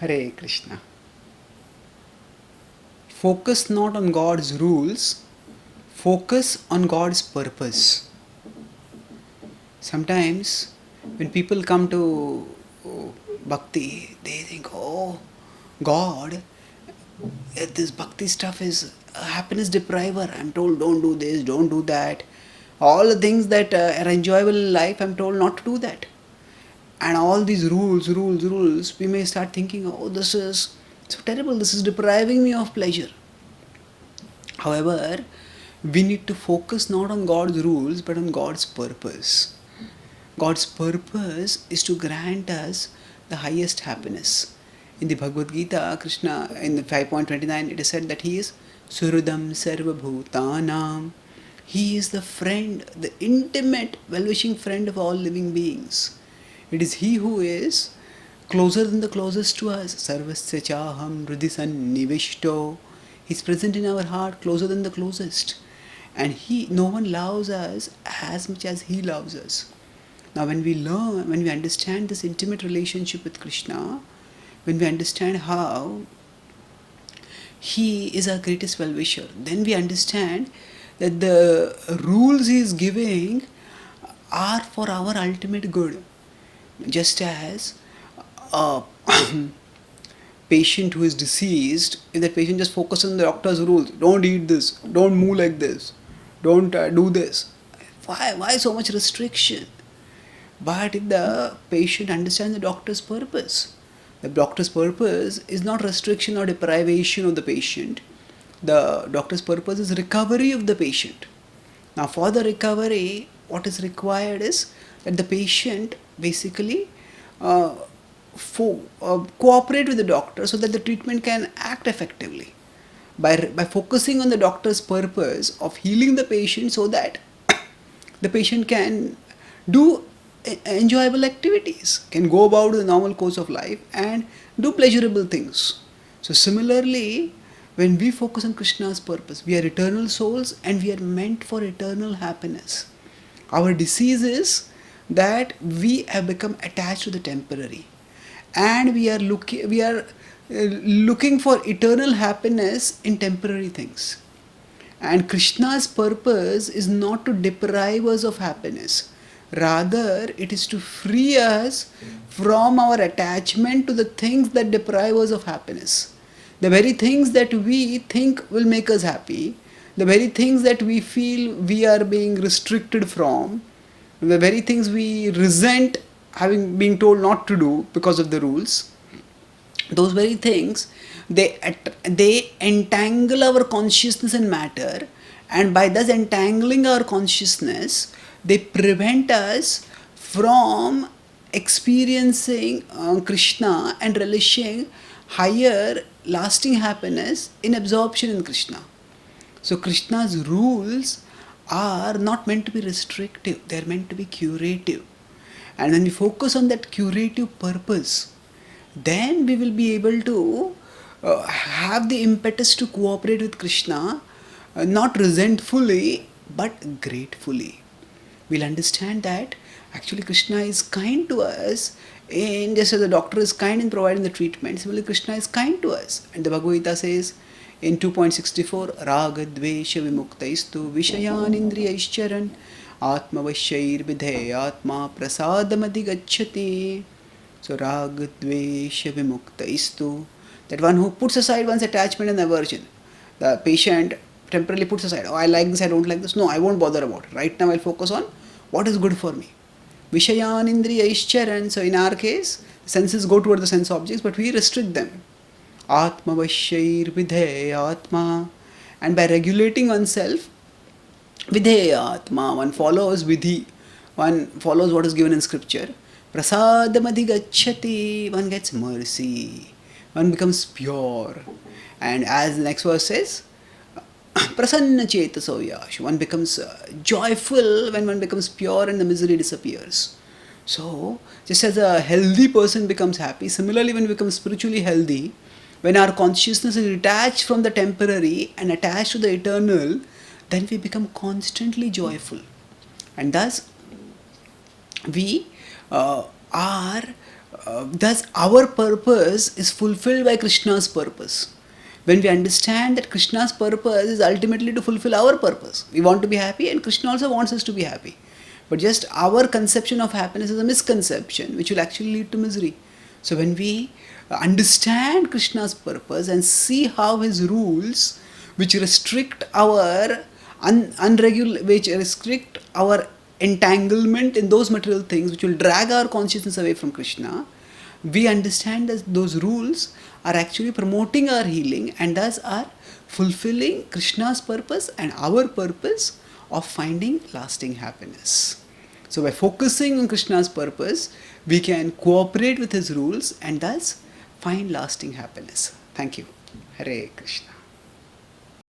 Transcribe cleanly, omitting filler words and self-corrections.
Hare Krishna. Focus not on God's rules, focus on God's purpose. Sometimes when people come to bhakti, they think, oh, God, this bhakti stuff is a happiness depriver. I'm told don't do this, don't do that. All the things that are enjoyable in life, I'm told not to do that. And all these rules, we may start thinking, oh, this is so terrible, this is depriving me of pleasure. However, we need to focus not on God's rules but on God's purpose. God's purpose is to grant us the highest happiness. In the Bhagavad Gita, Krishna, in the 5.29, it is said that He is Surudam Sarva Bhutanam. He is the friend, the intimate, well-wishing friend of all living beings. It is He who is closer than the closest to us. Sarvasya chaham hridisan nivishto. He is present in our heart, closer than the closest. And no one loves us as much as He loves us. Now when we learn, when we understand this intimate relationship with Krishna, when we understand how He is our greatest well-wisher, then we understand that the rules He is giving are for our ultimate good. Just as a patient who is deceased, if that patient just focuses on the doctor's rules, don't eat this, don't move like this, don't do this. Why so much restriction? But if the patient understands the doctor's purpose, the doctor's purpose is not restriction or deprivation of the patient. The doctor's purpose is recovery of the patient. Now for the recovery, what is required is that the patient basically cooperate with the doctor so that the treatment can act effectively. By focusing on the doctor's purpose of healing the patient so that the patient can do enjoyable activities, can go about the normal course of life and do pleasurable things. So similarly, when we focus on Krishna's purpose, we are eternal souls and we are meant for eternal happiness. Our disease is that we have become attached to the temporary, and we are looking for eternal happiness in temporary things. And Krishna's purpose is not to deprive us of happiness. Rather, it is to free us from our attachment to the things that deprive us of happiness. The very things that we think will make us happy, the very things that we feel we are being restricted from, the very things we resent having been told not to do because of the rules, those very things, they entangle our consciousness in matter, and by thus entangling our consciousness, they prevent us from experiencing Krishna and relishing higher lasting happiness in absorption in Krishna. So Krishna's rules are not meant to be restrictive, they are meant to be curative. And when we focus on that curative purpose, then we will be able to have the impetus to cooperate with Krishna, not resentfully but gratefully. We'll understand that actually Krishna is kind to us, and just as the doctor is kind in providing the treatment, similarly Krishna is kind to us. And the Bhagavad Gita says in 2.64, Raga Dvesha Vimuktaistu Vishayan Indriyaischaran Atmavashair Vidheyatma Prasadamadi Gacchati. So Raga Dvesha Vimuktaistu, that one who puts aside one's attachment and aversion. The patient temporarily puts aside, oh, I like this, I don't like this. No, I won't bother about it. Right now I'll focus on what is good for me. Vishayan Indriyaischaran. So in our case, senses go toward the sense objects, but we restrict them. Atmavashair Vidheyatma. And by regulating oneself, Vidheyatma, one follows Vidhi, one follows what is given in scripture. Prasadamadi Gacchati, one gets mercy, one becomes pure. And as the next verse says, Prasanna Chetaso Yash, one becomes joyful when one becomes pure and the misery disappears. So, just as a healthy person becomes happy, similarly when we become spiritually healthy, when our consciousness is detached from the temporary and attached to the eternal, then we become constantly joyful. And thus, we are thus our purpose is fulfilled by Krishna's purpose. When we understand that Krishna's purpose is ultimately to fulfill our purpose, we want to be happy and Krishna also wants us to be happy. But just our conception of happiness is a misconception which will actually lead to misery. So when we understand Krishna's purpose and see how his rules, which restrict our which restrict our entanglement in those material things, which will drag our consciousness away from Krishna, we understand that those rules are actually promoting our healing and thus are fulfilling Krishna's purpose and our purpose of finding lasting happiness. So by focusing on Krishna's purpose, we can cooperate with his rules and thus find lasting happiness. Thank you. Hare Krishna.